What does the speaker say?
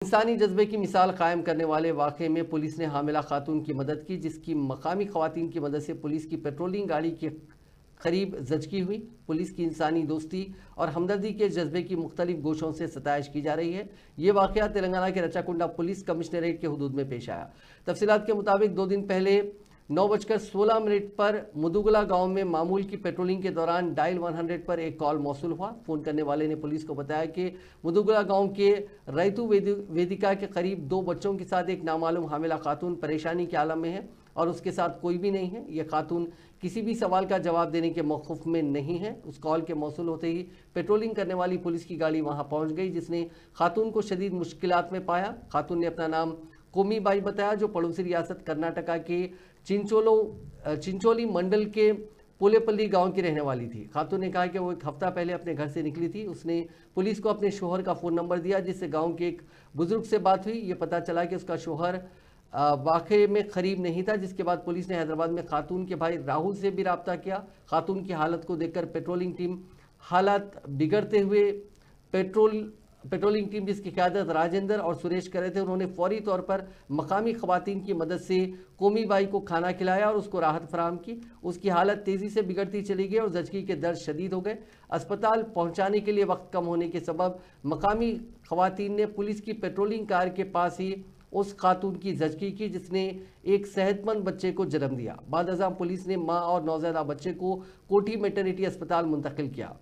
इंसानी जज्बे की मिसाल कायम करने वाले वाक़े में पुलिस ने हामिला खातून की मदद की, जिसकी मकामी खवातीन की मदद से पुलिस की पेट्रोलिंग गाड़ी के करीब जचकी हुई। पुलिस की इंसानी दोस्ती और हमदर्दी के जज्बे की मुख्तलिफ गोशों से सताइश की जा रही है। ये वाक़या तेलंगाना के रचाकुंडा पुलिस कमिश्नरेट के हुदूद में पेश आया। तफसीलात के मुताबिक 2 दिन पहले 9:16 पर मुदुगला गांव में मामूल की पेट्रोलिंग के दौरान डायल 100 पर एक कॉल मौसूल हुआ। फ़ोन करने वाले ने पुलिस को बताया कि मुदुगला गांव के रैतु वेदिका के करीब 2 बच्चों के साथ एक नामालूम हामिला खातून परेशानी के आलम में है और उसके साथ कोई भी नहीं है। यह खातून किसी भी सवाल का जवाब देने के मौक़ूफ़ में नहीं है। उस कॉल के मौसूल होते ही पेट्रोलिंग करने वाली पुलिस की गाड़ी वहां पहुंच गई, जिसने खातून को शदीद मुश्किलात में पाया। खातून ने अपना नाम कोमी बाई बताया, जो पड़ोसी रियासत कर्नाटका के चिंचोली मंडल के पोलेपल्ली गांव की रहने वाली थी। खातून ने कहा कि वो एक हफ्ता पहले अपने घर से निकली थी। उसने पुलिस को अपने शोहर का फ़ोन नंबर दिया, जिससे गांव के एक बुजुर्ग से बात हुई। ये पता चला कि उसका शोहर वाक़े में करीब नहीं था, जिसके बाद पुलिस ने हैदराबाद में खातून के भाई राहुल से भी रब्ता किया। खातून की हालत को देखकर पेट्रोलिंग टीम हालात बिगड़ते हुए पेट्रोलिंग टीम जिसकी क़यादत राजेंद्र और सुरेश कर रहे थे, उन्होंने फौरी तौर पर मकामी खवातीन की मदद से कोमी बाई को खाना खिलाया और उसको राहत फराहम की। उसकी हालत तेज़ी से बिगड़ती चली गई और जचकी के दर्द शदीद हो गए। अस्पताल पहुंचाने के लिए वक्त कम होने के सबब मकामी खवातीन ने पुलिस की पेट्रोलिंग कार के पास ही उस खातून की जचकी की, जिसने एक सेहतमंद बच्चे को जन्म दिया। बाद अज़ां पुलिस ने माँ और नौज़ायदा बच्चे को कोठी मैटरनिटी अस्पताल मुंतकिल किया।